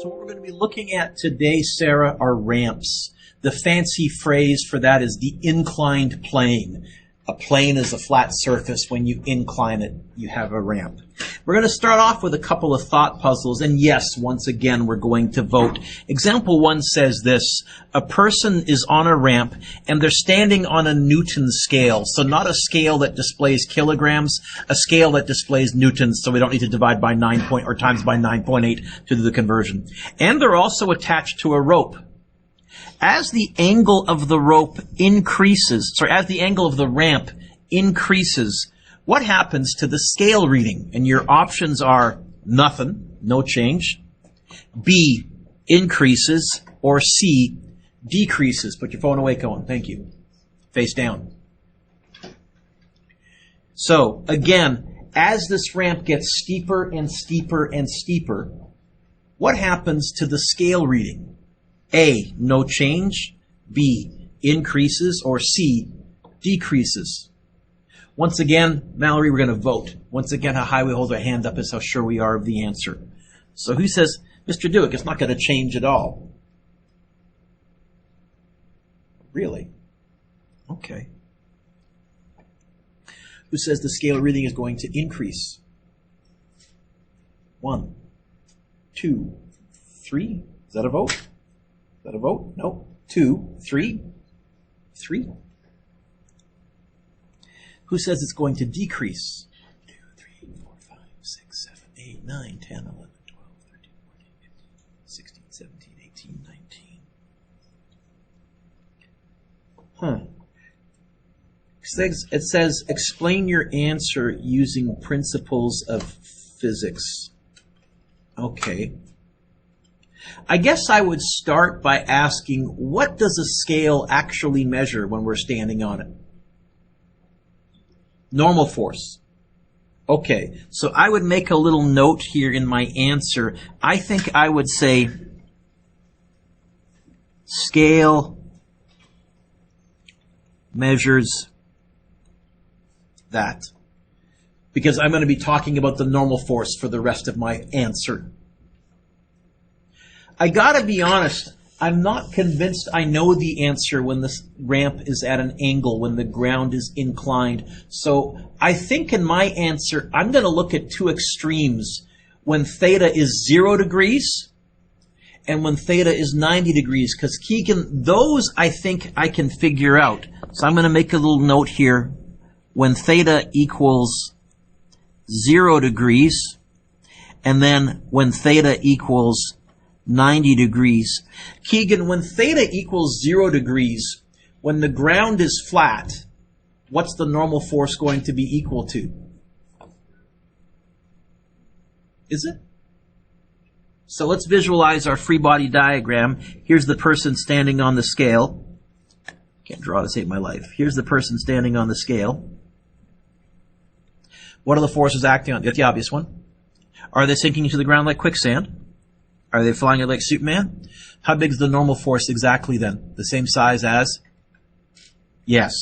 So what we're going to be looking at today, Sarah, are ramps. The fancy phrase for that is the inclined plane. A plane is a flat surface. When you incline it, you have a ramp. We're going to start off with a couple of thought puzzles. And yes, once again, we're going to vote. Example 1 says this. A person is on a ramp and they're standing on a Newton scale. So not a scale that displays kilograms, a scale that displays newtons. So we don't need to divide by 9 or times by 9.8 to do the conversion. And they're also attached to a rope. As the angle of the rope increases, as the angle of the ramp increases, what happens to the scale reading? And your options are nothing, no change, B, increases, or C, decreases. Put your phone away, Cohen. Thank you. Face down. So, again, as this ramp gets steeper and steeper and steeper, what happens to the scale reading? A, no change, B, increases, or C, decreases. Once again, Mallory, we're going to vote. Once again, how high we hold our hand up is how sure we are of the answer. So who says, Mr. Dewick, it's not going to change at all? Really? Okay. Who says the scale reading is going to increase? 1, 2, 3. Is that a vote? Is that a vote? No. 2, 3. 3. Who says it's going to decrease? 2, 3, 4, 5, 6, 7, 8, 9, 10, 11, 12, 13, 14, 15, 16, 17, 18, 19. It says, explain your answer using principles of physics. Okay. I guess I would start by asking, what does a scale actually measure when we're standing on it? Normal force. Okay, so I would make a little note here in my answer. I think I would say scale measures that, because I'm going to be talking about the normal force for the rest of my answer. I gotta be honest, I'm not convinced I know the answer when this ramp is at an angle, when the ground is inclined. So I think in my answer, I'm going to look at two extremes. When theta is 0 degrees and when theta is 90 degrees. Because Keegan, those I think I can figure out. So I'm going to make a little note here. When theta equals 0 degrees and then when theta equals 90 degrees. Keegan, when theta equals 0 degrees, when the ground is flat, what's the normal force going to be equal to? Is it? So let's visualize our free body diagram. Here's the person standing on the scale. Can't draw to save my life. Here's the person standing on the scale. What are the forces acting on? Get the obvious one. Are they sinking into the ground like quicksand? Are they flying it like Superman? How big is the normal force exactly then? The same size as? Yes.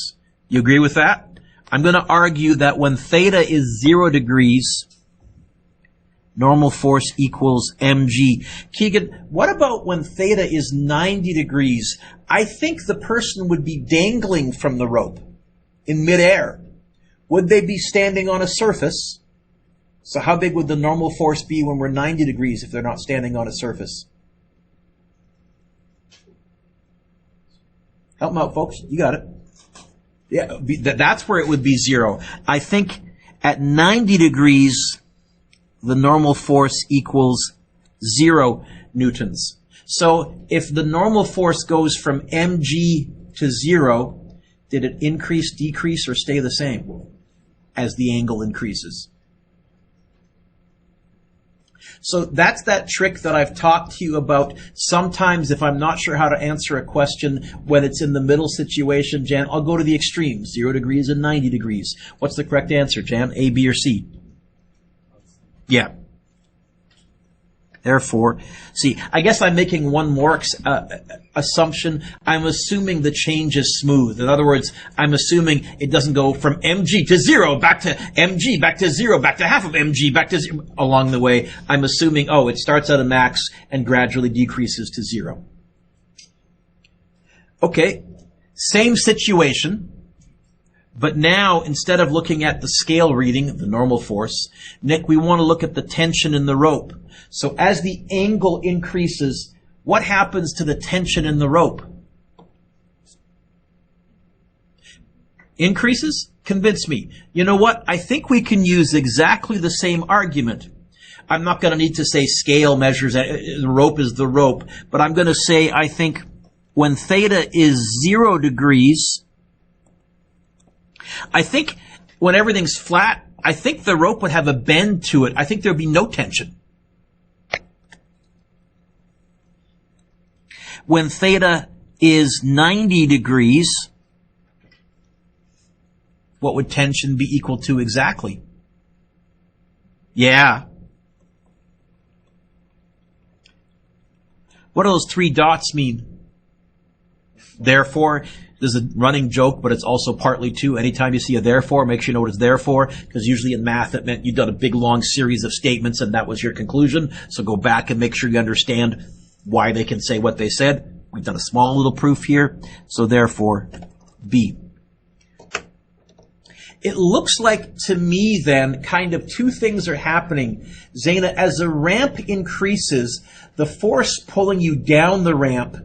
You agree with that? I'm going to argue that when theta is 0 degrees, normal force equals mg. Keegan, what about when theta is 90 degrees? I think the person would be dangling from the rope in midair. Would they be standing on a surface? So how big would the normal force be when we're 90 degrees if they're not standing on a surface? Help them out, folks. You got it. Yeah, that's where it would be 0. I think at 90 degrees, the normal force equals 0 newtons. So if the normal force goes from mg to 0, did it increase, decrease, or stay the same as the angle increases? So that's that trick that I've talked to you about. Sometimes if I'm not sure how to answer a question when it's in the middle situation, Jan, I'll go to the extremes, 0 degrees and 90 degrees. What's the correct answer, Jan? A, B, or C? Yeah. Therefore, see, I guess I'm making one more assumption. I'm assuming the change is smooth. In other words, I'm assuming it doesn't go from mg to 0, back to mg, back to 0, back to half of mg, back to 0. Along the way, I'm assuming, it starts at a max and gradually decreases to 0. Okay, same situation. But now, instead of looking at the scale reading, the normal force, Nick, we want to look at the tension in the rope. So as the angle increases, what happens to the tension in the rope? Increases? Convince me. You know what? I think we can use exactly the same argument. I'm not going to need to say scale measures, the rope is the rope, but I'm going to say, I think, when theta is 0 degrees, I think when everything's flat, I think the rope would have a bend to it. I think there would be no tension. When theta is 90 degrees, what would tension be equal to exactly? Yeah. What do those 3 dots mean? Therefore, there's a running joke, but it's also partly true. Anytime you see a therefore, make sure you know what it's there for, because usually in math it meant you'd done a big long series of statements and that was your conclusion. So go back and make sure you understand why they can say what they said. We've done a small little proof here. So therefore, B. It looks like to me then kind of 2 things are happening. Zaina, as the ramp increases, the force pulling you down the ramp,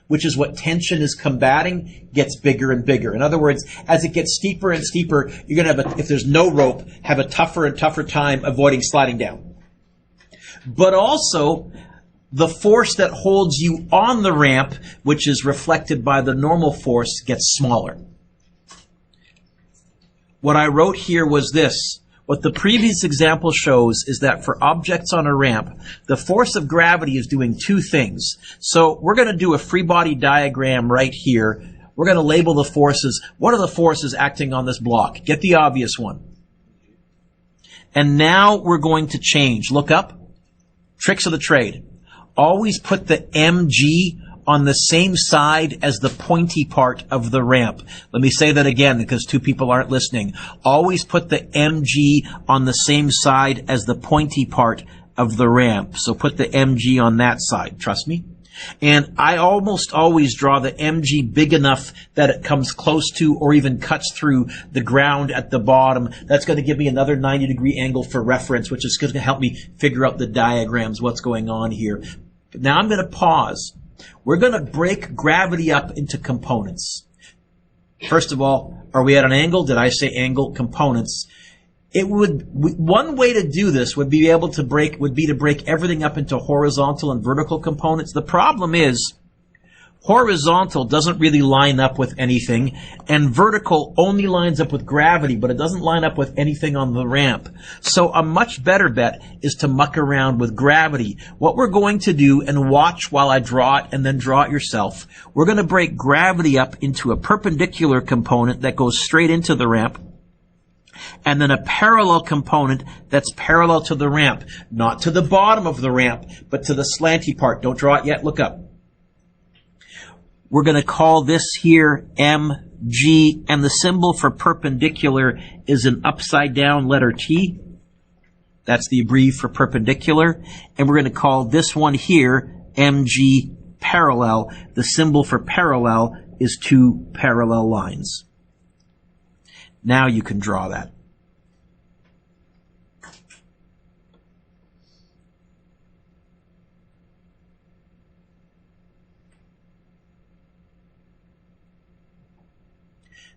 which is what tension is combating, gets bigger and bigger. In other words, as it gets steeper and steeper, you're going to have, if there's no rope, have a tougher and tougher time avoiding sliding down. But also, the force that holds you on the ramp, which is reflected by the normal force, gets smaller. What I wrote here was this. What the previous example shows is that for objects on a ramp, the force of gravity is doing 2 things. So we're going to do a free body diagram right here. We're going to label the forces. What are the forces acting on this block? Get the obvious one. And now we're going to change. Look up. Tricks of the trade. Always put the mg on the same side as the pointy part of the ramp. Let me say that again because 2 people aren't listening. Always put the mg on the same side as the pointy part of the ramp. So put the mg on that side. Trust me. And I almost always draw the mg big enough that it comes close to or even cuts through the ground at the bottom. That's going to give me another 90-degree angle for reference, which is going to help me figure out the diagrams, what's going on here. Now I'm going to pause. We're going to break gravity up into components. First of all, are we at an angle? Did I say angle? Components. One way to do this would be to break everything up into horizontal and vertical components. The problem is horizontal doesn't really line up with anything, and vertical only lines up with gravity, but it doesn't line up with anything on the ramp. So a much better bet is to muck around with gravity. What we're going to do, and watch while I draw it and then draw it yourself, we're going to break gravity up into a perpendicular component that goes straight into the ramp, and then a parallel component that's parallel to the ramp, not to the bottom of the ramp, but to the slanty part. Don't draw it yet. Look up. We're going to call this here mg, and the symbol for perpendicular is an upside down letter T. That's the abbrev for perpendicular. And we're going to call this one here mg parallel. The symbol for parallel is 2 parallel lines. Now you can draw that.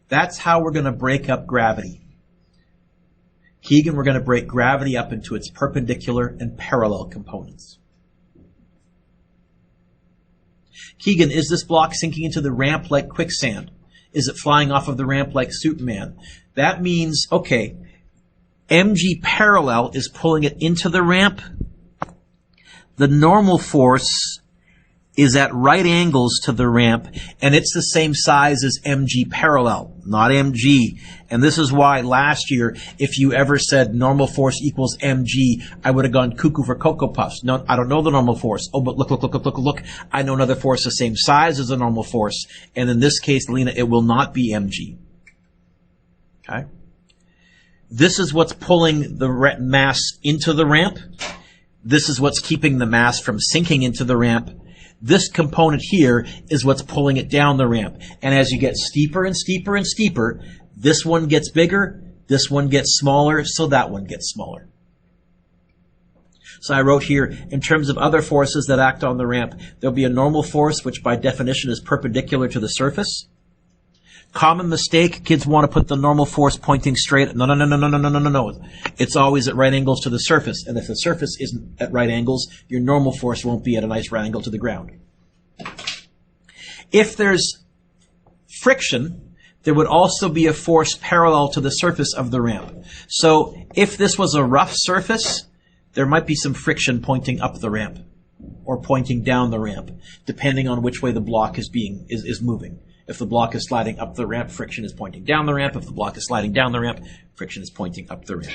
That's how we're going to break up gravity. Keegan, we're going to break gravity up into its perpendicular and parallel components. Keegan, is this block sinking into the ramp like quicksand? Is it flying off of the ramp like Superman? That means, okay, mg parallel is pulling it into the ramp. The normal force is at right angles to the ramp, and it's the same size as mg parallel, not mg. And this is why last year, if you ever said normal force equals mg, I would have gone cuckoo for Cocoa Puffs. No, I don't know the normal force. Oh, but look. I know another force the same size as the normal force. And in this case, Lena, it will not be mg. Okay? This is what's pulling the mass into the ramp. This is what's keeping the mass from sinking into the ramp. This component here is what's pulling it down the ramp. And as you get steeper and steeper and steeper, this one gets bigger, this one gets smaller, so that one gets smaller. So I wrote here, in terms of other forces that act on the ramp, there'll be a normal force, which by definition is perpendicular to the surface. Common mistake, kids want to put the normal force pointing straight. No. It's always at right angles to the surface. And if the surface isn't at right angles, your normal force won't be at a nice right angle to the ground. If there's friction, there would also be a force parallel to the surface of the ramp. So if this was a rough surface, there might be some friction pointing up the ramp or pointing down the ramp, depending on which way the block is moving. If the block is sliding up the ramp, friction is pointing down the ramp. If the block is sliding down the ramp, friction is pointing up the ramp.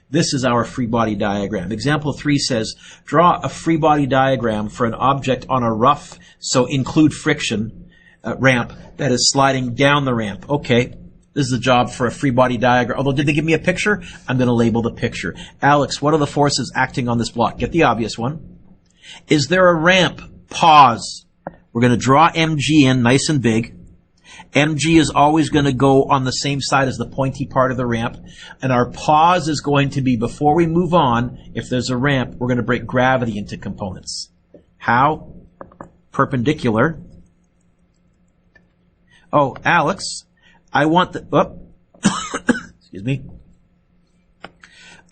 This is our free body diagram. Example 3 says, draw a free body diagram for an object on a rough, so include friction, ramp that is sliding down the ramp. Okay, this is a job for a free body diagram. Although, did they give me a picture? I'm going to label the picture. Alex, what are the forces acting on this block? Get the obvious one. Is there a ramp? Pause. We're going to draw mg in nice and big. Mg is always going to go on the same side as the pointy part of the ramp. And our pause is going to be, before we move on, if there's a ramp, we're going to break gravity into components. How? Perpendicular. Oh, Alex, I want the, excuse me.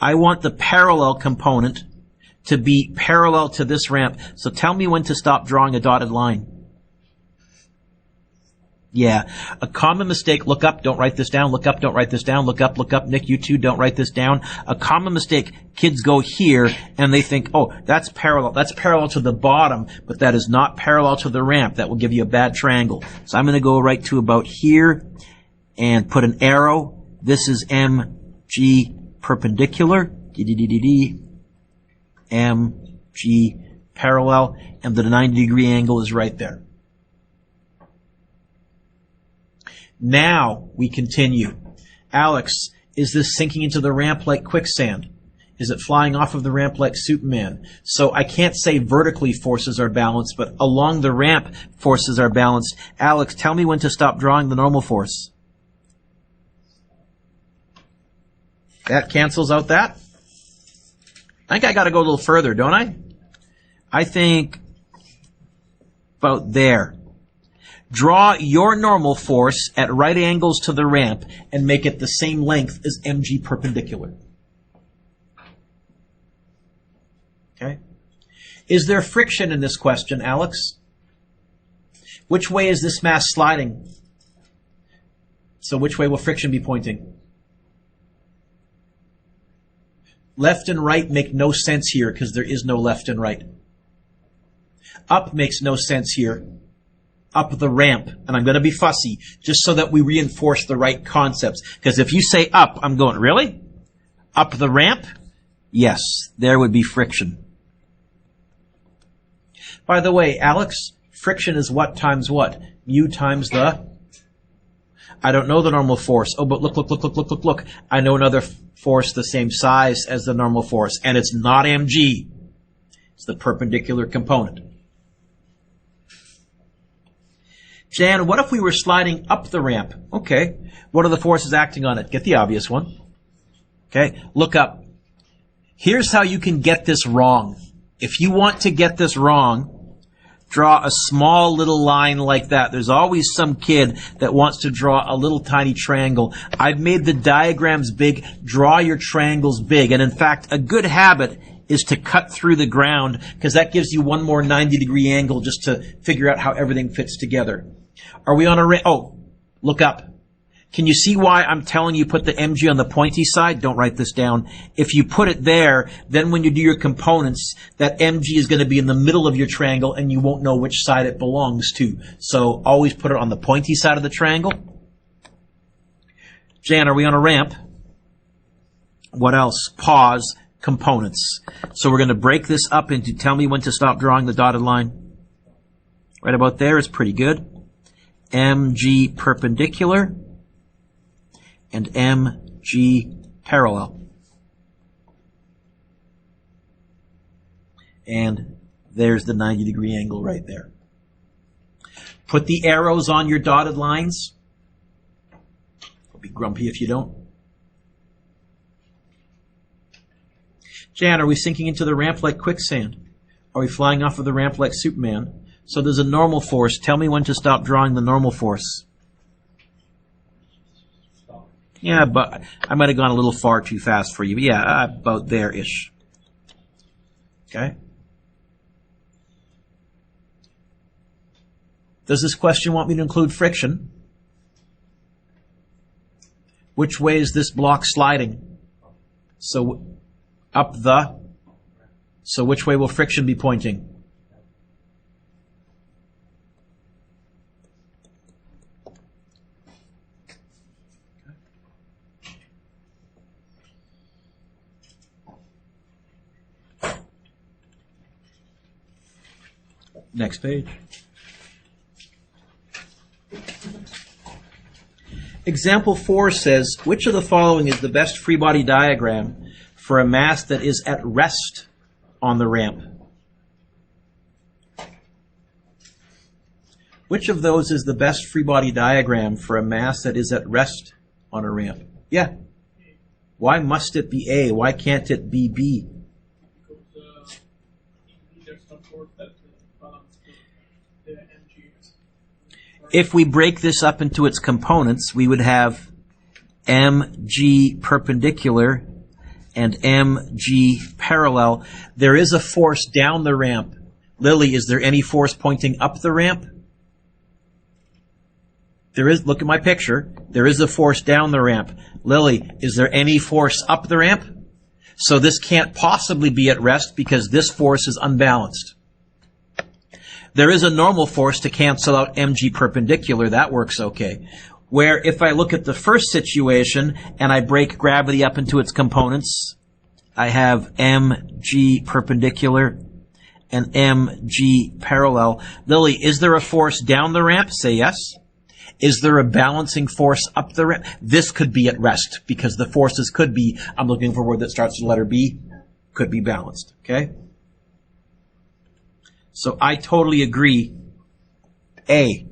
I want the parallel component to be parallel to this ramp. So tell me when to stop drawing a dotted line. Yeah, a common mistake, look up, don't write this down, look up, don't write this down, look up, Nick, you too, don't write this down. A common mistake, kids go here and they think, oh, that's parallel to the bottom, but that is not parallel to the ramp. That will give you a bad triangle. So I'm going to go right to about here and put an arrow. This is MG perpendicular, MG parallel, and the 90-degree angle is right there. Now we continue. Alex, is this sinking into the ramp like quicksand? Is it flying off of the ramp like Superman? So I can't say vertically forces are balanced, but along the ramp forces are balanced. Alex, tell me when to stop drawing the normal force. That cancels out that. I think I got to go a little further, don't I? I think about there. Draw your normal force at right angles to the ramp and make it the same length as mg perpendicular. Okay? Is there friction in this question, Alex? Which way is this mass sliding? So which way will friction be pointing? Left and right make no sense here because there is no left and right. Up makes no sense here. Up the ramp, and I'm going to be fussy just so that we reinforce the right concepts. Because if you say up, I'm going, really? Up the ramp? Yes, there would be friction. By the way, Alex, friction is what times what? Mu times the? I don't know the normal force. Oh, but look. I know another force the same size as the normal force, and it's not mg. It's the perpendicular component. Jan, what if we were sliding up the ramp? Okay. What are the forces acting on it? Get the obvious one. Okay. Look up. Here's how you can get this wrong. If you want to get this wrong, draw a small little line like that. There's always some kid that wants to draw a little tiny triangle. I've made the diagrams big. Draw your triangles big. And in fact, a good habit is to cut through the ground because that gives you one more 90-degree angle just to figure out how everything fits together. Are we on a ramp? Oh, look up. Can you see why I'm telling you put the mg on the pointy side? Don't write this down. If you put it there, then when you do your components, that mg is going to be in the middle of your triangle and you won't know which side it belongs to. So always put it on the pointy side of the triangle. Jan, are we on a ramp? What else? Pause. Components. So we're going to break this up into, tell me when to stop drawing the dotted line. Right about there is pretty good. mg perpendicular and mg parallel. And there's the 90-degree angle right there. Put the arrows on your dotted lines. I'll be grumpy if you don't. Jan, are we sinking into the ramp like quicksand? Are we flying off of the ramp like Superman? So there's a normal force. Tell me when to stop drawing the normal force. Yeah, but I might have gone a little far too fast for you. But yeah, about there-ish. Okay? Does this question want me to include friction? Which way is this block sliding? So up the. So which way will friction be pointing? Next page. Example 4 says, which of the following is the best free body diagram for a mass that is at rest on the ramp? Which of those is the best free body diagram for a mass that is at rest on a ramp? Yeah. Why must it be A? Why can't it be B? Because there's some force that balances the mg. If we break this up into its components, we would have mg perpendicular and mg parallel. There is a force down the ramp. Lily, is there any force pointing up the ramp? There is. Look at my picture. There is a force down the ramp. Lily, is there any force up the ramp? So this can't possibly be at rest because this force is unbalanced. There is a normal force to cancel out mg perpendicular. That works okay. Where if I look at the first situation and I break gravity up into its components, I have mg perpendicular and mg parallel. Lily, is there a force down the ramp? Say yes. Is there a balancing force up the ramp? This could be at rest because the forces could be, I'm looking for a word that starts with the letter B, could be balanced. Okay? So I totally agree. A.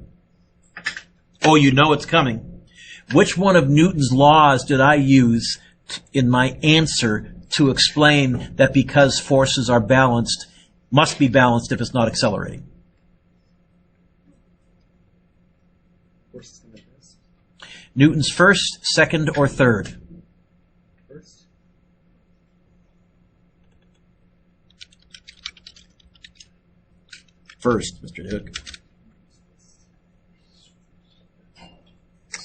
Oh, you know it's coming. Which one of Newton's laws did I use in my answer to explain that because forces are balanced, must be balanced if it's not accelerating? Newton's first, second, or third? First. First, Mr. Duke.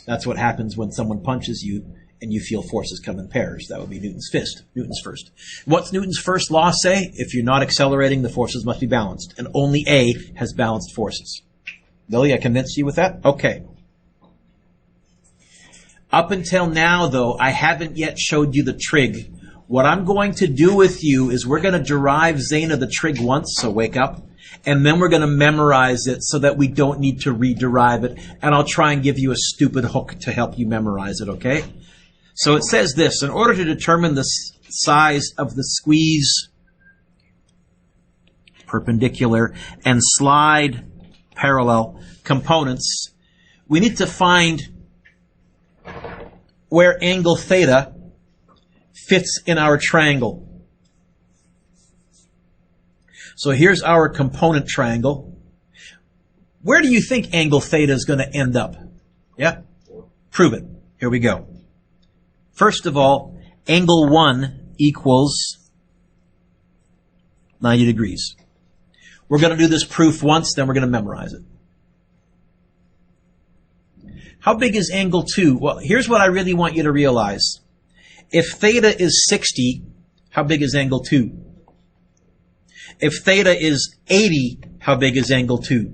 That's what happens when someone punches you and you feel forces come in pairs. That would be Newton's fist. Newton's first. What's Newton's first law say? If you're not accelerating, the forces must be balanced. And only A has balanced forces. Lily, I convinced you with that? Okay. Up until now, though, I haven't yet showed you the trig. What I'm going to do with you is we're going to derive Zeta the trig once, so wake up, and then we're going to memorize it so that we don't need to rederive it, and I'll try and give you a stupid hook to help you memorize it, okay? So it says this: in order to determine the size of the squeeze perpendicular and slide parallel components, we need to find where angle theta fits in our triangle. So here's our component triangle. Where do you think angle theta is going to end up? Yeah? Prove it. Here we go. First of all, angle 1 equals 90 degrees. We're going to do this proof once, then we're going to memorize it. How big is angle 2? Well, here's what I really want you to realize. If theta is 60, how big is angle 2? If theta is 80, how big is angle 2?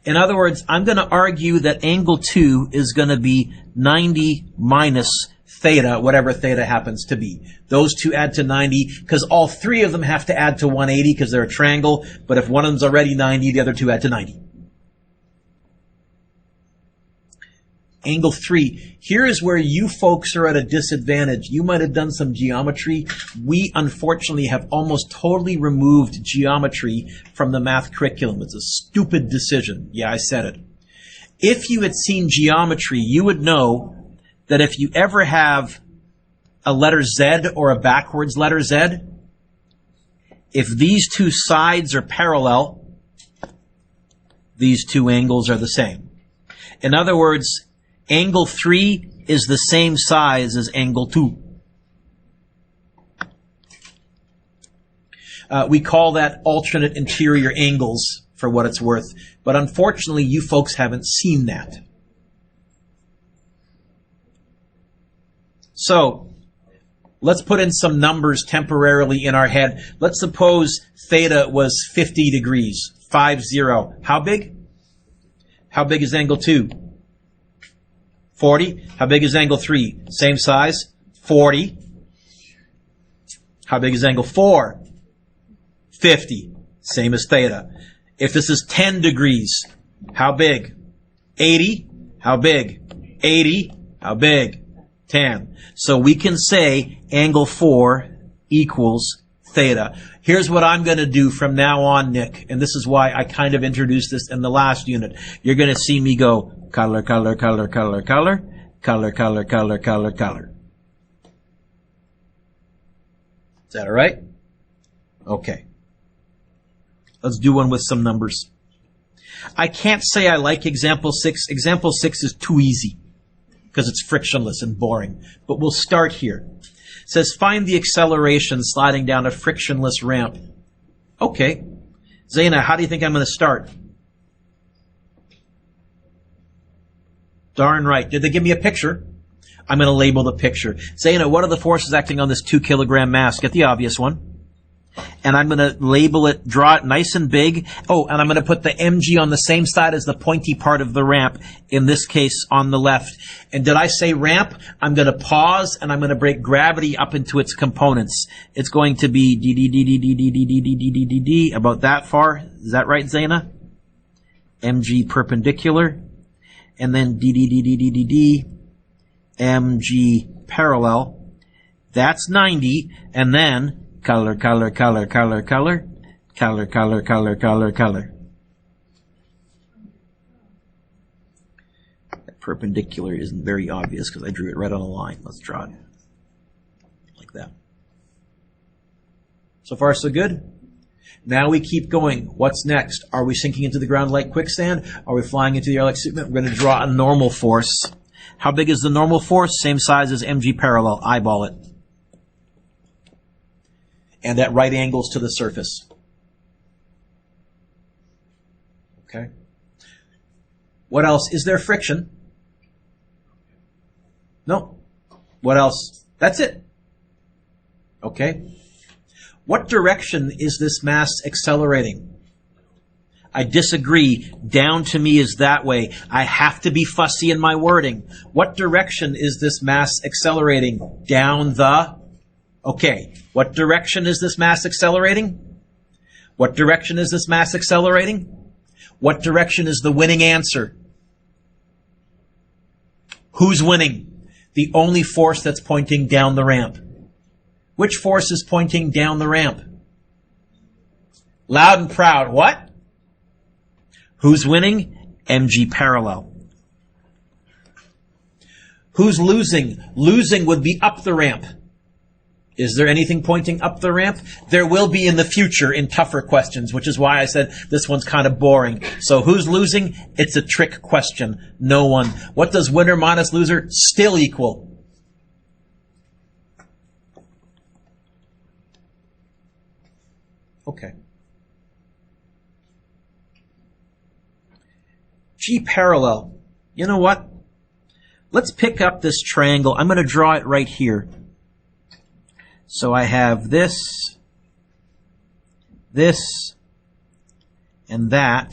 In other words, I'm going to argue that angle 2 is going to be 90 minus theta, whatever theta happens to be. Those two add to 90, because all three of them have to add to 180 because they're a triangle, but if one of them's already 90, the other two add to 90. Angle 3. Here is where you folks are at a disadvantage. You might have done some geometry. We, unfortunately, have almost totally removed geometry from the math curriculum. It's a stupid decision. Yeah, I said it. If you had seen geometry, you would know that if you ever have a letter Z or a backwards letter Z, if these two sides are parallel, these two angles are the same. In other words, angle 3 is the same size as angle 2. We call that alternate interior angles for what it's worth, but unfortunately you folks haven't seen that. So, let's put in some numbers temporarily in our head. Let's suppose theta was 50 degrees, 50. How big? How big is angle 2? 40. How big is angle 3? Same size, 40. How big is angle 4? 50. Same as theta. If this is 10 degrees, how big? 80. How big? 80. How big? 10. So we can say angle 4 equals theta. Here's what I'm going to do from now on, Nick, and this is why I kind of introduced this in the last unit. You're going to see me go color, color, color, color, color, color, color, color, color, color. Is that all right? Okay. Let's do one with some numbers. I can't say I like example 6. Example 6 is too easy because it's frictionless and boring. But we'll start here. It says, find the acceleration sliding down a frictionless ramp. Okay. Zaina, how do you think I'm going to start? Darn right. Did they give me a picture? I'm going to label the picture. Zaina, what are the forces acting on this 2 kilogram mass? Get the obvious one. And I'm going to label it, draw it nice and big. Oh, and I'm going to put the mg on the same side as the pointy part of the ramp, in this case on the left. And did I say ramp? I'm going to pause and I'm going to break gravity up into its components. It's going to be d d d d d d d d d d d d d about that far. Is that right, Zaina? Mg perpendicular. And then d d d d d d d mg parallel. That's 90. And then color, color, color, color, color, color, color, color, color, color. That perpendicular isn't very obvious because I drew it right on a line. Let's draw it like that. So far, so good? Now we keep going. What's next? Are we sinking into the ground like quicksand? Are we flying into the air like Superman? We're going to draw a normal force. How big is the normal force? Same size as mg parallel. Eyeball it. And at right angles to the surface. Okay. What else? Is there friction? No. What else? That's it. Okay. What direction is this mass accelerating? I disagree. Down to me is that way. I have to be fussy in my wording. What direction is this mass accelerating? Down the... Okay. What direction is this mass accelerating? What direction is this mass accelerating? What direction is the winning answer? Who's winning? The only force that's pointing down the ramp. Which force is pointing down the ramp? Loud and proud. What? Who's winning? mg parallel. Who's losing? Losing would be up the ramp. Is there anything pointing up the ramp? There will be in the future in tougher questions, which is why I said this one's kind of boring. So who's losing? It's a trick question. No one. What does winner minus loser still equal? Okay. G parallel. You know what? Let's pick up this triangle. I'm going to draw it right here. So I have this, and that,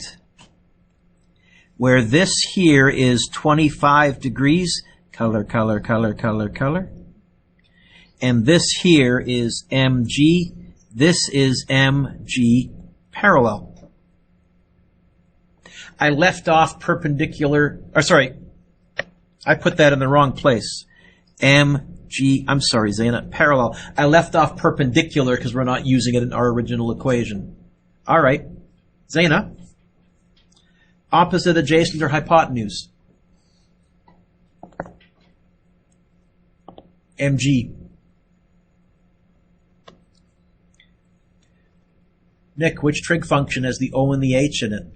where this here is 25 degrees, color, color, color, color, color. And this here is MG. This is MG parallel. I left off perpendicular, or sorry, I put that in the wrong place. MG, I'm sorry, Zaina, parallel. I left off perpendicular because we're not using it in our original equation. All right, Zaina, opposite, adjacent, or hypotenuse? MG. Nick, which trig function has the O and the H in it?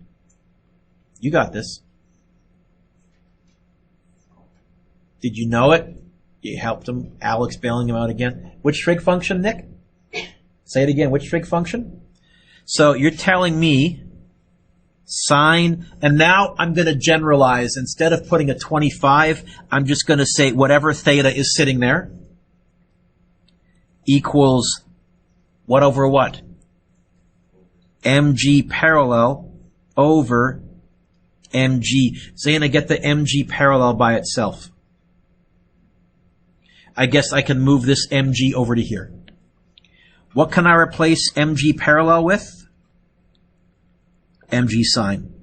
You got this. Did you know it? You helped him. Alex bailing him out again. Which trig function, Nick? Say it again. Which trig function? So you're telling me sine, and now I'm going to generalize. Instead of putting a 25, I'm just going to say whatever theta is sitting there equals what over what? MG parallel over MG. Zaina, get the MG parallel by itself. I guess I can move this MG over to here. What can I replace MG parallel with? MG sine.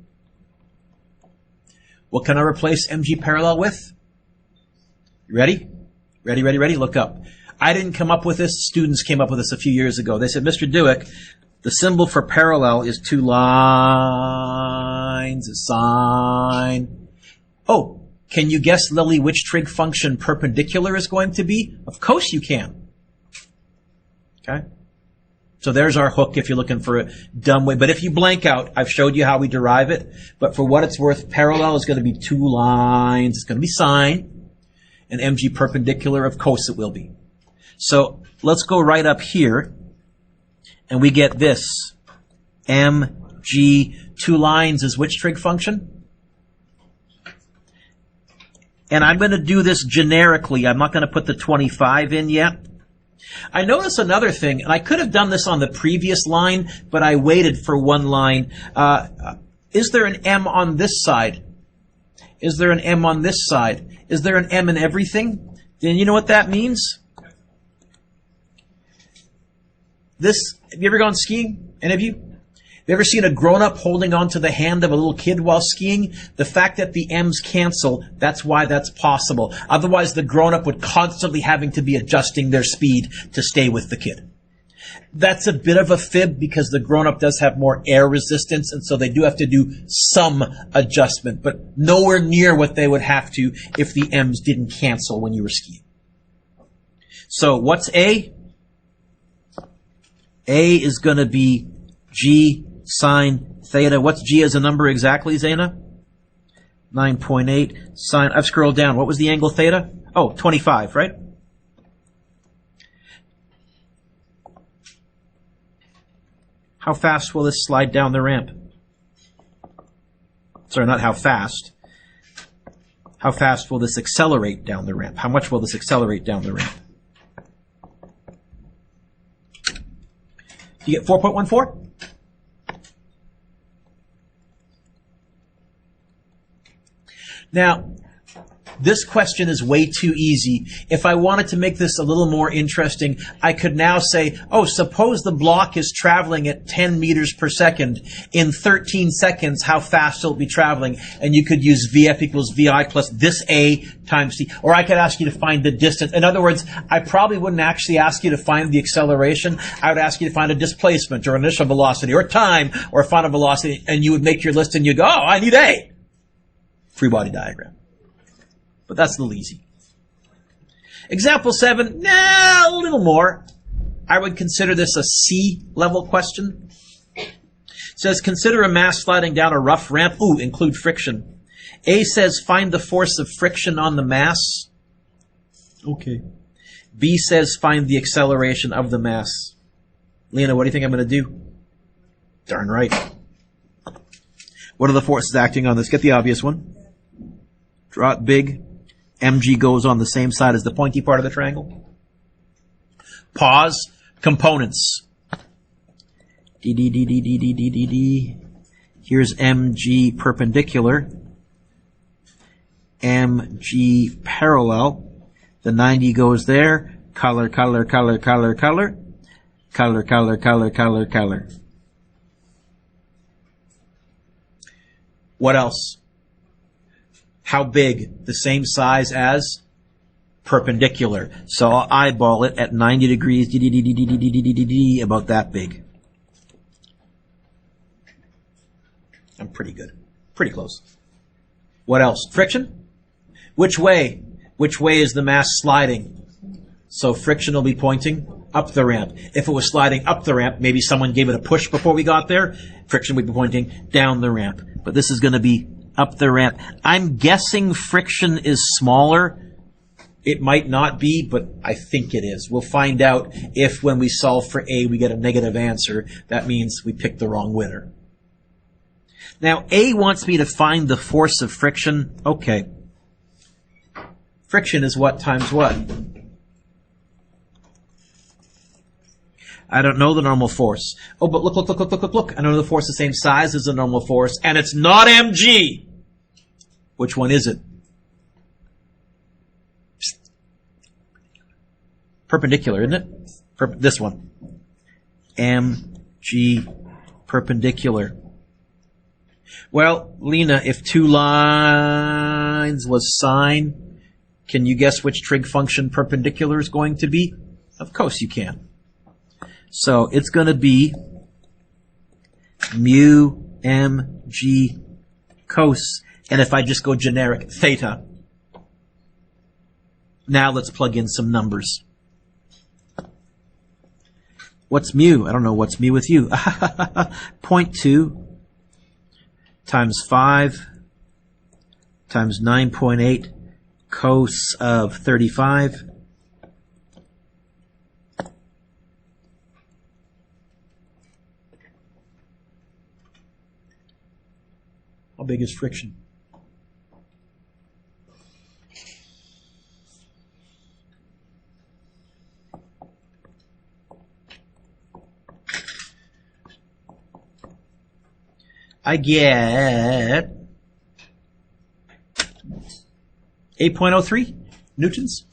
What can I replace MG parallel with? You ready? Ready, ready, ready? Look up. I didn't come up with this. Students came up with this a few years ago. They said, Mr. Dewick, the symbol for parallel is two lines, a sine. Oh, can you guess, Lily, which trig function perpendicular is going to be? Of course you can. Okay? So there's our hook if you're looking for a dumb way. But if you blank out, I've showed you how we derive it. But for what it's worth, parallel is going to be two lines. It's going to be sine. And MG perpendicular, of course it will be. So let's go right up here. And we get this. MG, two lines is which trig function? And I'm going to do this generically. I'm not going to put the 25 in yet. I notice another thing, and I could have done this on the previous line, but I waited for one line. Is there an M on this side? Is there an M on this side? Is there an M in everything? Then you know what that means? Have you ever gone skiing? Any of you? Have you ever seen a grown-up holding onto the hand of a little kid while skiing? The fact that the M's cancel, that's why that's possible. Otherwise, the grown-up would constantly having to be adjusting their speed to stay with the kid. That's a bit of a fib because the grown-up does have more air resistance, and so they do have to do some adjustment, but nowhere near what they would have to if the M's didn't cancel when you were skiing. So what's A? A is going to be G sine theta. What's G as a number exactly, Zaina? 9.8 sine. I've scrolled down. What was the angle theta? Oh, 25, right? How fast will this slide down the ramp? Sorry, not how fast. How fast will this accelerate down the ramp? How much will this accelerate down the ramp? You get 4.14? Now, this question is way too easy. If I wanted to make this a little more interesting, I could now say, oh, suppose the block is traveling at 10 meters per second. In 13 seconds, how fast will it be traveling? And you could use VF equals VI plus this A times T. Or I could ask you to find the distance. In other words, I probably wouldn't actually ask you to find the acceleration. I would ask you to find a displacement or initial velocity or time or final velocity. And you would make your list and you'd go, oh, I need A. Free body diagram. But that's a little easy. Example 7, a little more. I would consider this a C-level question. It says, consider a mass sliding down a rough ramp. Ooh, include friction. A says, find the force of friction on the mass. Okay. B says, find the acceleration of the mass. Lena, what do you think I'm going to do? Darn right. What are the forces acting on this? Get the obvious one. Draw it big. mg goes on the same side as the pointy part of the triangle. Pause. Components. D. Here's mg perpendicular. mg parallel. The 90 goes there. Color. What else? How big? The same size as perpendicular. So I'll eyeball it at 90 degrees, about that big. I'm pretty good. Pretty close. What else? Friction? Which way? Which way is the mass sliding? So friction will be pointing up the ramp. If it was sliding up the ramp, maybe someone gave it a push before we got there, friction would be pointing down the ramp. But this is going to be up the ramp. I'm guessing friction is smaller. It might not be, but I think it is. We'll find out if when we solve for A we get a negative answer. That means we picked the wrong winner. Now, A wants me to find the force of friction. Okay. Friction is what times what? I don't know the normal force. Oh, but look. I know the force is the same size as the normal force, and it's not mg. Which one is it? Perpendicular, isn't it? This one. mg perpendicular. Well, Lena, if 2 lines was sine, can you guess which trig function perpendicular is going to be? Of course you can. So it's going to be mu mg cos. And if I just go generic, theta. Now let's plug in some numbers. What's mu? I don't know what's mu with you. 0.2 times 5 times 9.8 cos of 35. How big is friction? I get 8.03 newtons.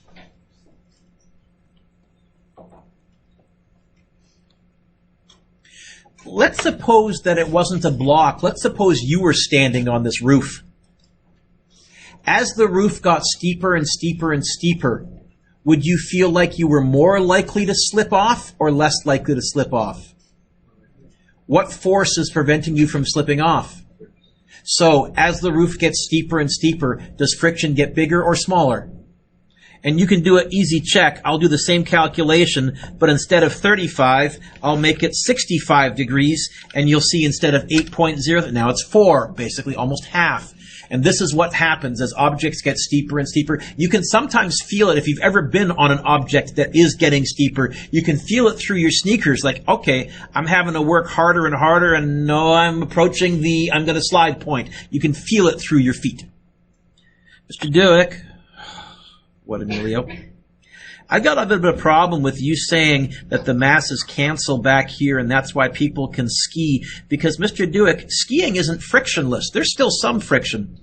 Let's suppose that it wasn't a block. Let's suppose you were standing on this roof. As the roof got steeper and steeper and steeper, would you feel like you were more likely to slip off or less likely to slip off? What force is preventing you from slipping off? So, as the roof gets steeper and steeper, does friction get bigger or smaller? And you can do an easy check. I'll do the same calculation, but instead of 35, I'll make it 65 degrees, and you'll see instead of 8.0, now it's 4, basically almost half. And this is what happens as objects get steeper and steeper. You can sometimes feel it if you've ever been on an object that is getting steeper. You can feel it through your sneakers, like, okay, I'm having to work harder and harder, and no, I'm approaching the I'm going to slide point. You can feel it through your feet. Mr. Dewick. What, Emilio? I got a bit of a problem with you saying that the masses cancel back here and that's why people can ski, because, Mr. Dewick, skiing isn't frictionless. There's still some friction.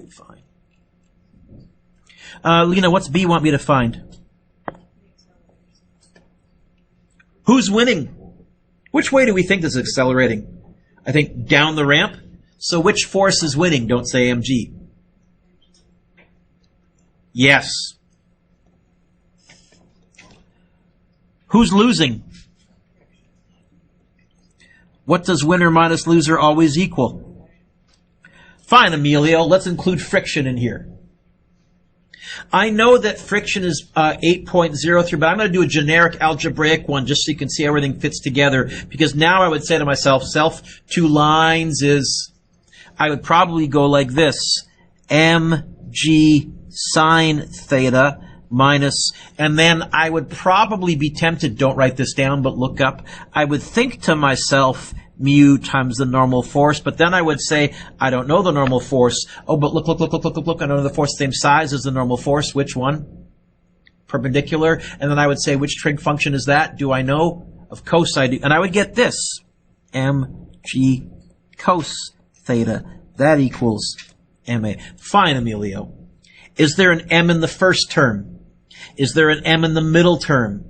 Fine. Lena, what's B want me to find? Who's winning? Which way do we think this is accelerating? I think down the ramp. So which force is winning? Don't say mg. Yes. Who's losing? What does winner minus loser always equal? Fine, Emilio, let's include friction in here. I know that friction is 8.03, but I'm going to do a generic algebraic one just so you can see how everything fits together. Because now I would say to myself, 2 lines is, I would probably go like this, mg sine theta minus, and then I would probably be tempted, don't write this down, but look up, I would think to myself, mu times the normal force. But then I would say, I don't know the normal force. Oh, but look. I know the force the same size as the normal force. Which one? Perpendicular. And then I would say, which trig function is that? Do I know? Of course I do. And I would get this. mg cos theta. That equals ma. Fine, Emilio. Is there an m in the first term? Is there an m in the middle term?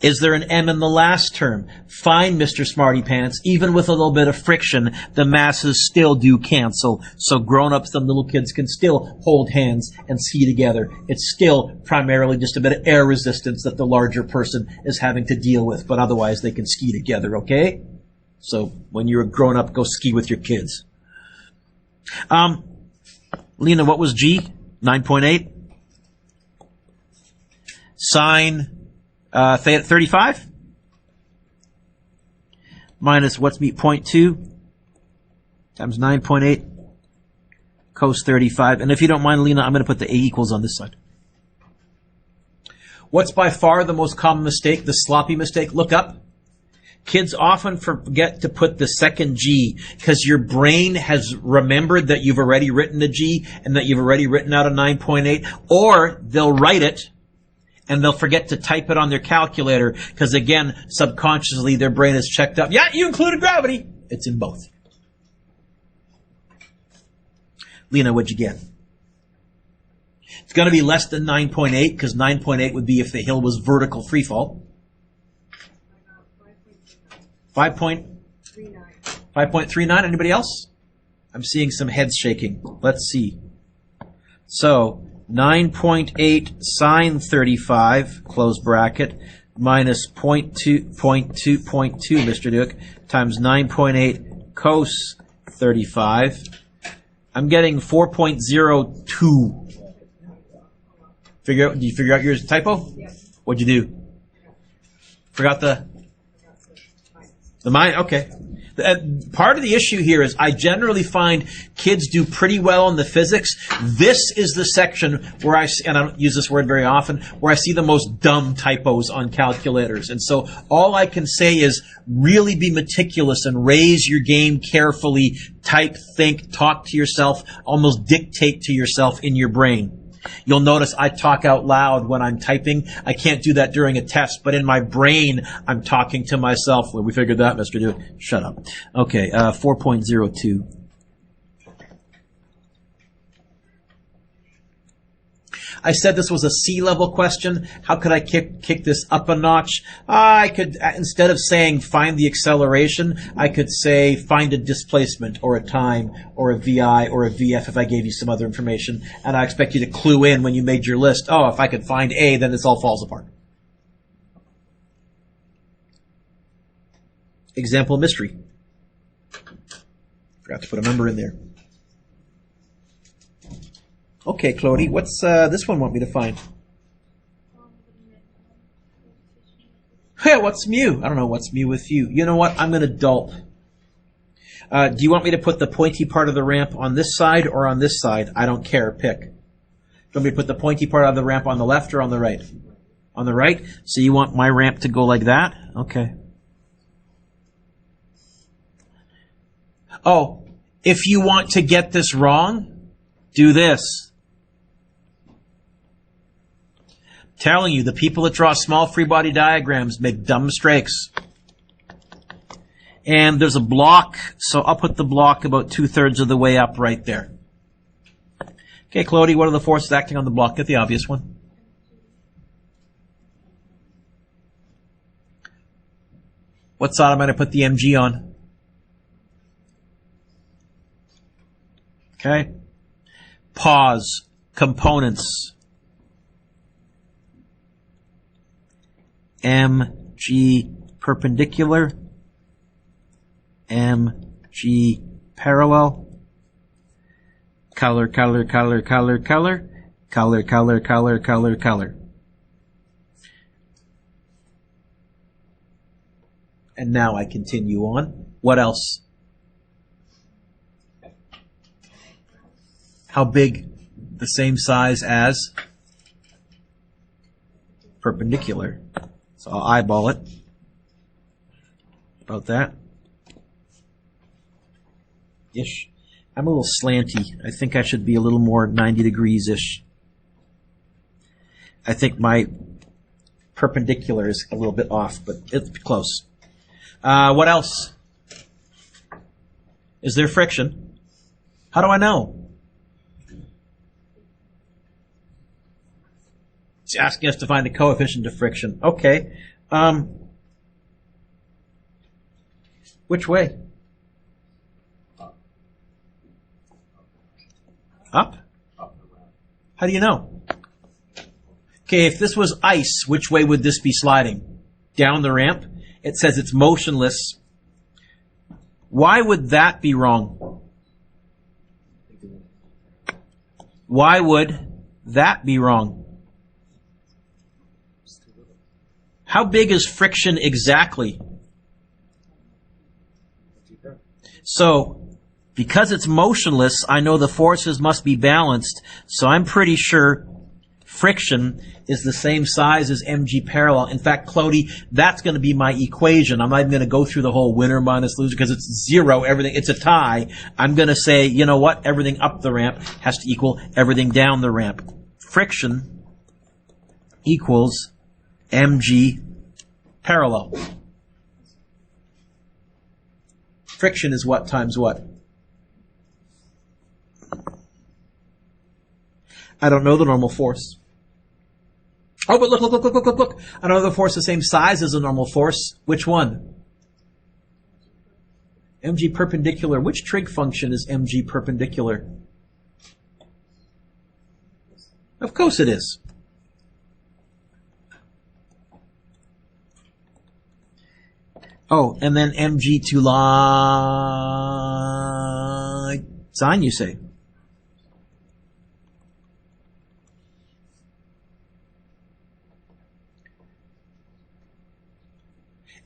Is there an m in the last term? Fine, Mr. Smarty Pants. Even with a little bit of friction, the masses still do cancel. So grown-ups and little kids can still hold hands and ski together. It's still primarily just a bit of air resistance that the larger person is having to deal with. But otherwise, they can ski together, okay? So when you're a grown-up, go ski with your kids. Lena, what was G? 9.8? Sine... theta 35 minus what's 0.2 times 9.8 cos 35. And if you don't mind, Lena, I'm going to put the A equals on this side. What's by far the most common mistake, the sloppy mistake? Look up. Kids often forget to put the second G because your brain has remembered that you've already written a G and that you've already written out a 9.8, or they'll write it and they'll forget to type it on their calculator because, again, subconsciously their brain is checked up. Yeah, you included gravity. It's in both. Lena, what'd you get? It's going to be less than 9.8 because 9.8 would be if the hill was vertical free fall. 5.39. Anybody else? I'm seeing some heads shaking. Let's see. So 9.8 sine 35, close bracket, minus 0.2, Mr. Duke, times 9.8 cos 35. I'm getting 4.02. Did you figure out your typo? Yes. What'd you do? Forgot the minus? Okay. Part of the issue here is I generally find kids do pretty well in the physics. This is the section where and I don't use this word very often, where I see the most dumb typos on calculators. And so all I can say is really be meticulous and raise your game carefully, type, think, talk to yourself, almost dictate to yourself in your brain. You'll notice I talk out loud when I'm typing. I can't do that during a test, but in my brain, I'm talking to myself. Well, we figured that, Mr. Duke. Shut up. Okay, 4.02. I said this was a C-level question. How could I kick this up a notch? I could, instead of saying find the acceleration, I could say find a displacement or a time or a VI or a VF if I gave you some other information. And I expect you to clue in when you made your list. Oh, if I could find A, then this all falls apart. Example mystery. Forgot to put a number in there. Okay, Claudie, what's this one want me to find? Hey, what's mu? I don't know what's mu with you. You know what? I'm going to dulp. Do you want me to put the pointy part of the ramp on this side or on this side? I don't care. Pick. Do you want me to put the pointy part of the ramp on the left or on the right? On the right? So you want my ramp to go like that? Okay. Oh, if you want to get this wrong, do this. Telling you, the people that draw small free body diagrams make dumb mistakes. And there's a block, so I'll put the block about 2/3 of the way up right there. Okay, Claudie, what are the forces acting on the block? Get the obvious one. What side am I going to put the mg on? Okay. Pause. Components. mg perpendicular, mg parallel, color. And now I continue on. What else? How big? The same size as perpendicular. So I'll eyeball it. About that. Ish. I'm a little slanty. I think I should be a little more 90 degrees-ish. I think my perpendicular is a little bit off, but it's close. What else? Is there friction? How do I know? It's asking us to find the coefficient of friction. Okay. Which way? Up? How do you know? Okay, if this was ice, which way would this be sliding? Down the ramp? It says it's motionless. Why would that be wrong? Why would that be wrong? How big is friction exactly? So, because it's motionless, I know the forces must be balanced, so I'm pretty sure friction is the same size as mg parallel. In fact, Clody, that's going to be my equation. I'm not even going to go through the whole winner minus loser because it's zero, everything. It's a tie. I'm going to say, you know what? Everything up the ramp has to equal everything down the ramp. Friction equals mg parallel. Friction is what times what? I don't know the normal force. Oh, but look. I don't know the force the same size as a normal force. Which one? mg perpendicular. Which trig function is mg perpendicular? Of course it is. Oh, and then mg to line sine, you say?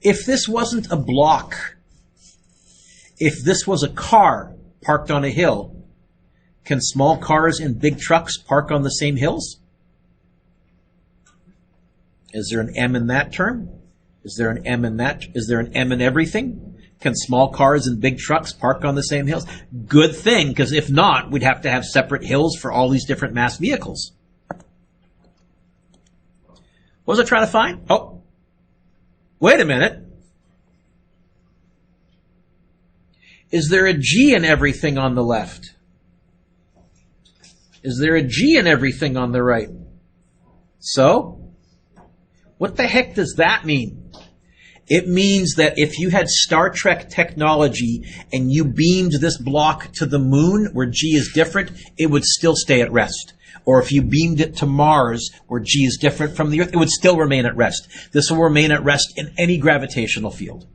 If this wasn't a block, if this was a car parked on a hill, can small cars and big trucks park on the same hills? Is there an M in that term? Is there an M in that? Is there an M in everything? Can small cars and big trucks park on the same hills? Good thing, because if not, we'd have to have separate hills for all these different mass vehicles. What was I trying to find? Oh. Wait a minute. Is there a G in everything on the left? Is there a G in everything on the right? So, what the heck does that mean? It means that if you had Star Trek technology and you beamed this block to the moon where G is different, it would still stay at rest. Or if you beamed it to Mars, where G is different from the Earth, it would still remain at rest. This will remain at rest in any gravitational field.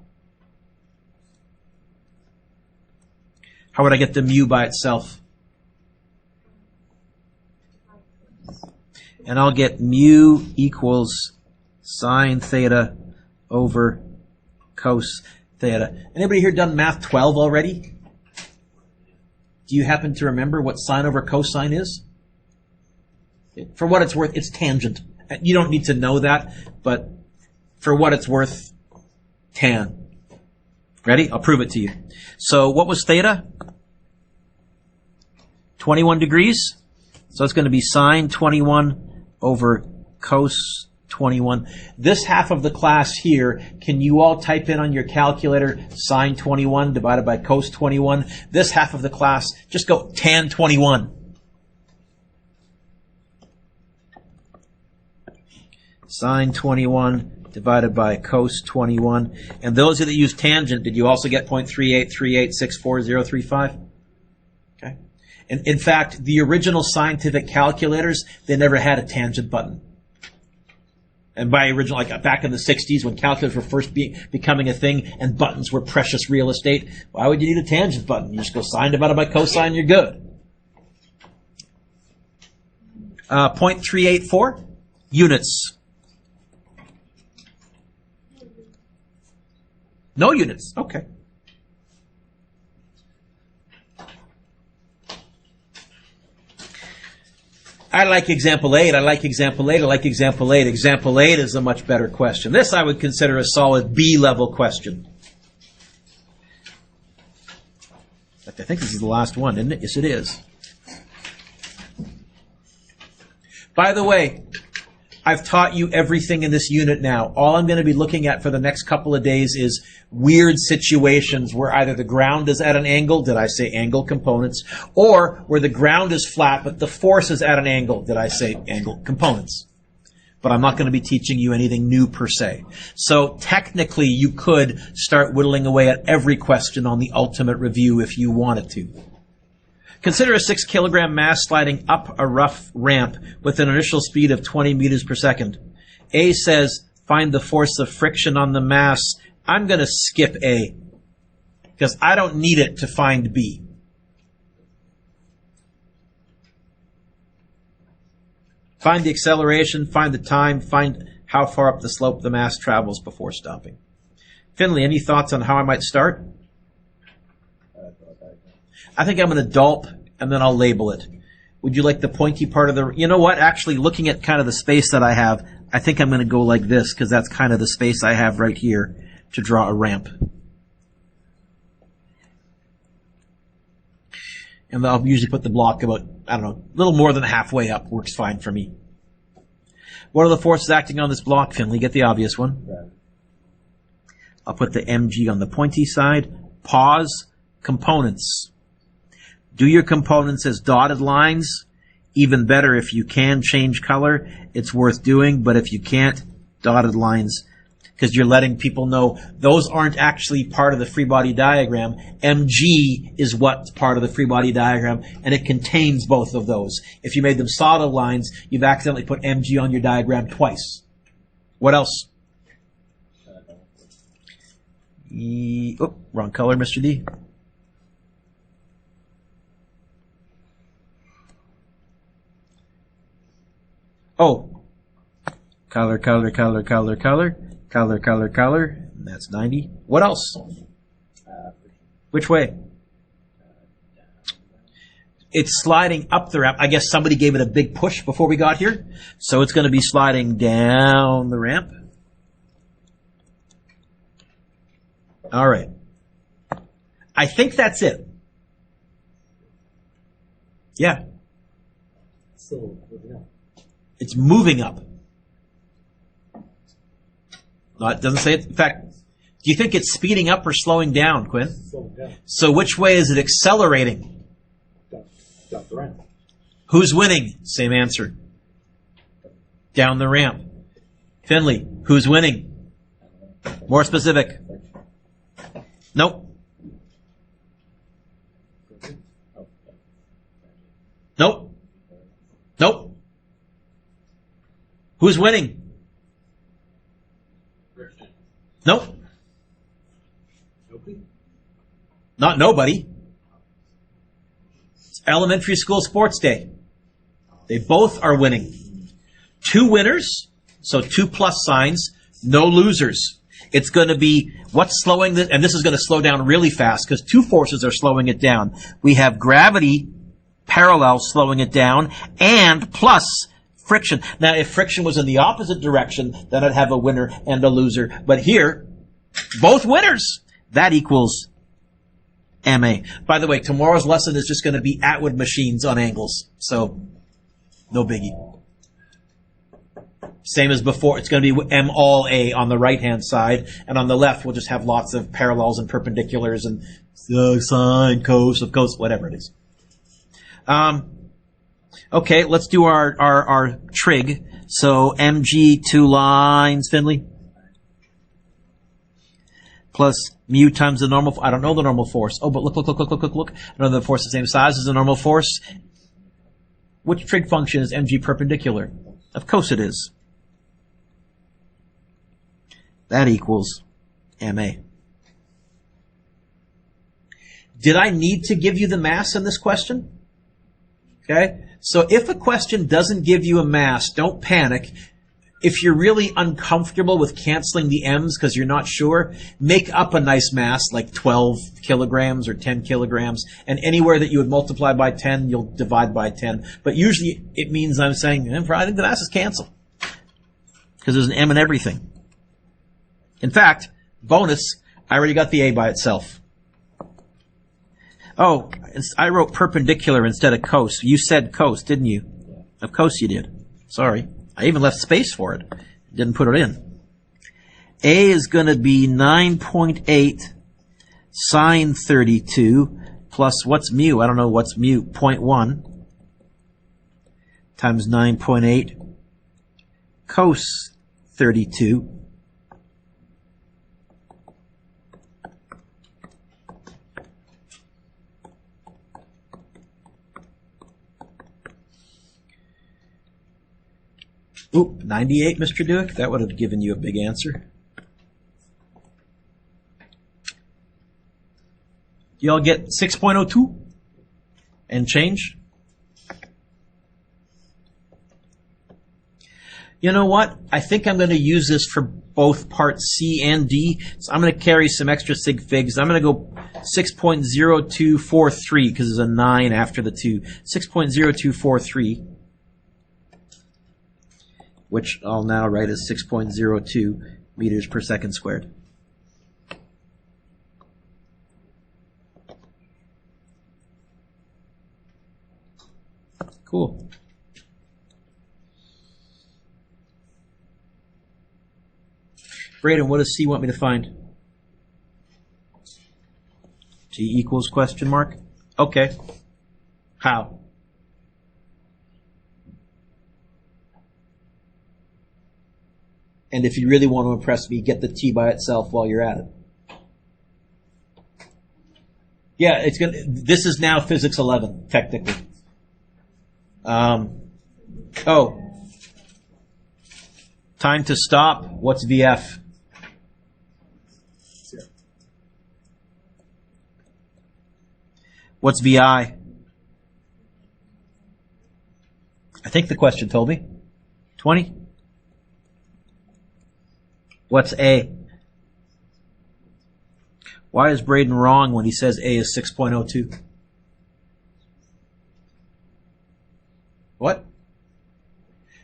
How would I get the mu by itself? And I'll get mu equals sine theta over cos theta. Anybody here done math 12 already? Do you happen to remember what sine over cosine is? For what it's worth, it's tangent. You don't need to know that, but for what it's worth, tan. Ready? I'll prove it to you. So what was theta? 21 degrees. So it's going to be sine 21 over cos 21. This half of the class here, can you all type in on your calculator sine 21 divided by cos 21? This half of the class, just go tan 21. Sine 21 divided by cos 21. And those of you that use tangent, did you also get 0.383864035? Okay. And in fact, the original scientific calculators, they never had a tangent button. And by original, like back in the 60s when calculators were first becoming a thing and buttons were precious real estate, why would you need a tangent button? You just go sine divided by cosine, you're good. 0.384 units. No units. Okay. I like example 8. I like example 8. I like example 8. Example 8 is a much better question. This I would consider a solid B-level question. I think this is the last one, isn't it? Yes, it is. By the way, I've taught you everything in this unit now. All I'm going to be looking at for the next couple of days is weird situations where either the ground is at an angle, did I say angle components, or where the ground is flat but the force is at an angle, did I say angle components. But I'm not going to be teaching you anything new per se. So technically you could start whittling away at every question on the ultimate review if you wanted to. Consider a 6 kilogram mass sliding up a rough ramp with an initial speed of 20 meters per second. A says, find the force of friction on the mass. I'm going to skip A because I don't need it to find B. Find the acceleration, find the time, find how far up the slope the mass travels before stopping. Finley, any thoughts on how I might start? I think I'm going to dulp, and then I'll label it. Would you like the pointy part of the... You know what? Actually, looking at kind of the space that I have, I think I'm going to go like this, because that's kind of the space I have right here to draw a ramp. And I'll usually put the block about, I don't know, a little more than halfway up. Works fine for me. What are the forces acting on this block, Finley? Get the obvious one. I'll put the mg on the pointy side. Pause. Components. Do your components as dotted lines. Even better if you can change color. It's worth doing, but if you can't, dotted lines. Because you're letting people know those aren't actually part of the free body diagram. mg is what's part of the free body diagram, and it contains both of those. If you made them solid lines, you've accidentally put mg on your diagram twice. What else? Wrong color, Mr. D. Oh, color. That's 90. What else? Which way? It's sliding up the ramp. I guess somebody gave it a big push before we got here. So it's going to be sliding down the ramp. All right. I think that's it. Yeah. So, moving up. It's moving up. No, it doesn't say it. In fact, do you think it's speeding up or slowing down, Quinn? Slowing down. So which way is it accelerating? Down the ramp. Who's winning? Same answer. Down the ramp. Finley, who's winning? More specific. Nope. Nope. Nope. Who's winning? Nope. Nobody? Not nobody. It's elementary school sports day. They both are winning. 2 winners, so 2 plus signs, no losers. It's going to be what's slowing this, and this is going to slow down really fast because 2 forces are slowing it down. We have gravity parallel slowing it down and plus friction. Now, if friction was in the opposite direction, then I'd have a winner and a loser. But here, both winners. That equals MA. By the way, tomorrow's lesson is just going to be Atwood machines on angles. So, no biggie. Same as before. It's going to be M all A on the right-hand side. And on the left, we'll just have lots of parallels and perpendiculars and sine, cos, of cos, whatever it is. Okay, let's do our trig. So mg 2 lines, Finley, plus mu times the normal. I don't know the normal force. Oh, but look. I know the force is the same size as the normal force. Which trig function is mg perpendicular? Of course it is. That equals ma. Did I need to give you the mass in this question? Okay, so if a question doesn't give you a mass, don't panic. If you're really uncomfortable with canceling the m's because you're not sure, make up a nice mass like 12 kilograms or 10 kilograms, and anywhere that you would multiply by 10, you'll divide by 10. But usually it means I'm saying, I think the mass is canceled because there's an m in everything. In fact, bonus, I already got the a by itself. Oh, I wrote perpendicular instead of coast. You said coast, didn't you? Of course you did. Sorry. I even left space for it. Didn't put it in. A is going to be 9.8 sine 32 plus what's mu? I don't know what's mu. 0.1 times 9.8 cos 32. Oop, 98, Mr. Duick? That would have given you a big answer. Y'all get 6.02 and change? You know what? I think I'm going to use this for both parts C and D. So I'm going to carry some extra sig figs. I'm going to go 6.0243 because there's a 9 after the 2. 6.0243. Which I'll now write as 6.02 meters per second squared. Cool. Braden, what does C want me to find? G equals question mark? Okay. How? And if you really want to impress me, get the T by itself while you're at it. Yeah, it's gonna. This is now physics 11, technically. Time to stop. What's VF? What's VI? I think the question told me. 20? What's A? Why is Braden wrong when he says A is 6.02? What?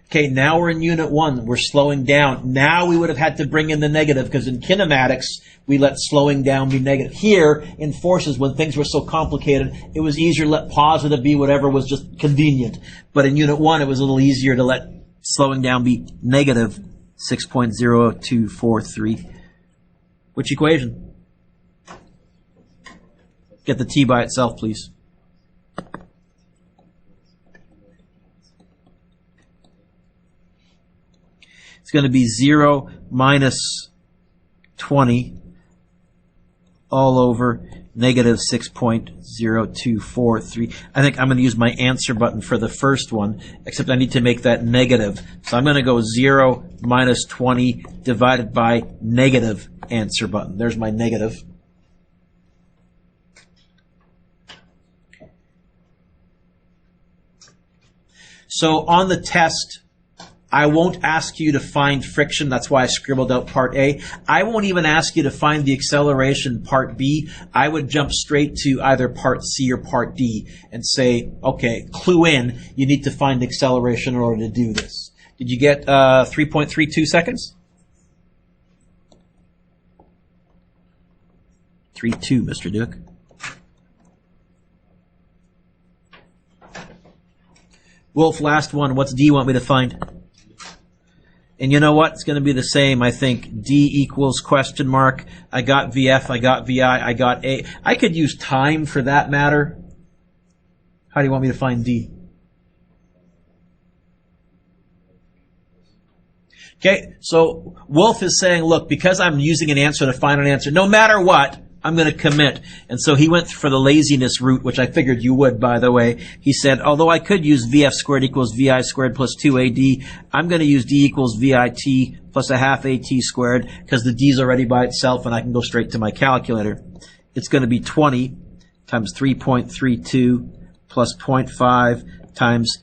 Okay, now we're in Unit 1. We're slowing down. Now we would have had to bring in the negative because in kinematics, we let slowing down be negative. Here, in forces, when things were so complicated, it was easier to let positive be whatever was just convenient. But in Unit 1, it was a little easier to let slowing down be negative 6.0243. Which equation? Get the T by itself, please. It's going to be 0 minus 20 all over negative 6.0243. I think I'm going to use my answer button for the first one, except I need to make that negative. So I'm going to go 0 minus 20 divided by negative answer button. There's my negative. So on the test, I won't ask you to find friction. That's why I scribbled out part A. I won't even ask you to find the acceleration part B. I would jump straight to either part C or part D and say, okay, clue in, you need to find acceleration in order to do this. Did you get 3.32 seconds? 3.2, Mr. Duke. Wolf, last one. What's D want me to find? And you know what? It's going to be the same, I think. D equals question mark. I got VF, I got VI, I got A. I could use time for that matter. How do you want me to find D? Okay, so Wolf is saying, look, because I'm using an answer to find an answer, no matter what, I'm going to commit. And so he went for the laziness route, which I figured you would, by the way. He said, although I could use VF squared equals VI squared plus 2AD, I'm going to use D equals VIT plus a half AT squared because the D's already by itself and I can go straight to my calculator. It's going to be 20 times 3.32 plus 0.5 times,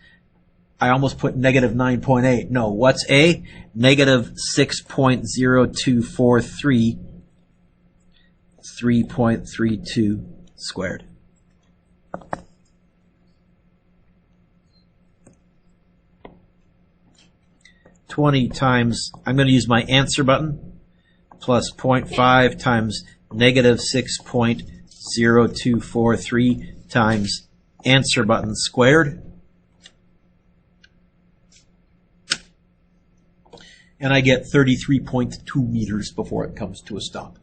I almost put negative 9.8. No, what's A? Negative 6.0243. 3.32 squared. Times, I'm going to use my answer button, plus 0.5 times negative 6.0243 0.0243 times answer button squared. And I get 33.2 meters before it comes to a stop.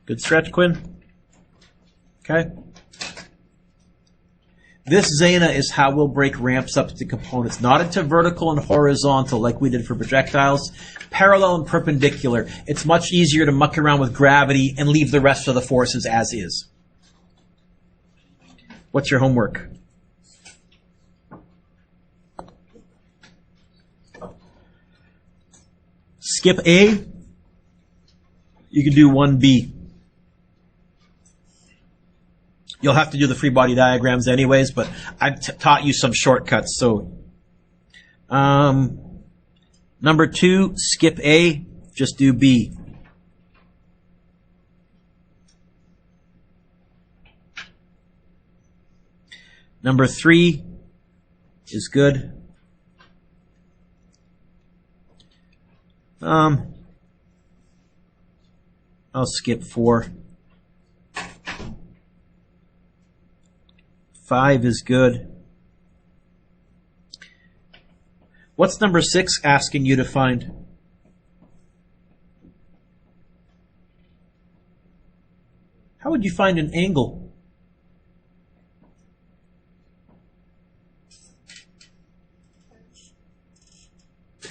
Good stretch, Quinn? Okay. This Zeta is how we'll break ramps up to components, not into vertical and horizontal like we did for projectiles, parallel and perpendicular. It's much easier to muck around with gravity and leave the rest of the forces as is. What's your homework? Skip A. You can do 1B. You'll have to do the free body diagrams anyways, but I've taught you some shortcuts. So, number 2, skip A, just do B. Number 3 is good. I'll skip 4. 5 is good. What's number 6 asking you to find? How would you find an angle?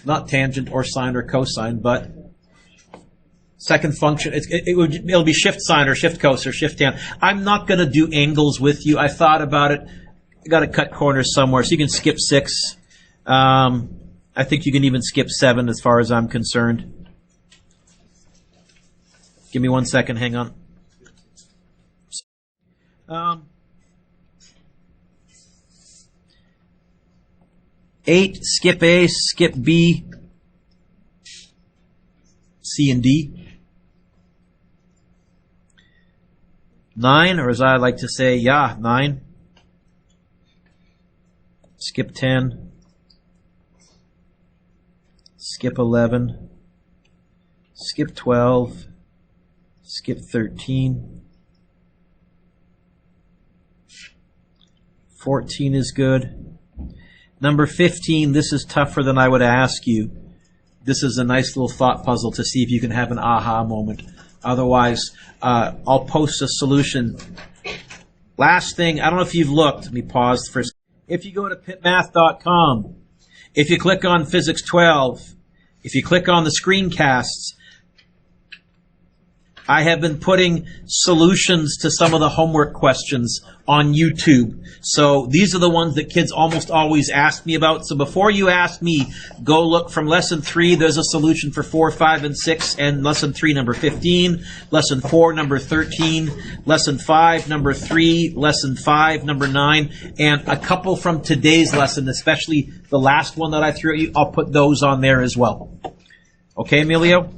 Not tangent or sine or cosine, but second function. It'll be shift sine or shift cos or shift tan. I'm not going to do angles with you. I thought about it. I got to cut corners somewhere, so you can skip 6. I think you can even skip 7 as far as I'm concerned. Give me 1 second. Hang on. 8, skip A, skip B, C and D. 9, or as I like to say, 9. Skip 10. Skip 11. Skip 12. Skip 13. 14 is good. Number 15, this is tougher than I would ask you. This is a nice little thought puzzle to see if you can have an aha moment. Otherwise, I'll post a solution. Last thing, I don't know if you've looked. Let me pause for a second. If you go to pitmath.com, if you click on Physics 12, if you click on the screencasts, I have been putting solutions to some of the homework questions on YouTube. So these are the ones that kids almost always ask me about. So before you ask me, go look from lesson 3. There's a solution for 4, 5, and 6, and lesson 3, number 15, lesson 4, number 13, lesson 5, number 3, lesson 5, number 9, and a couple from today's lesson, especially the last one that I threw at you. I'll put those on there as well. Okay, Emilio?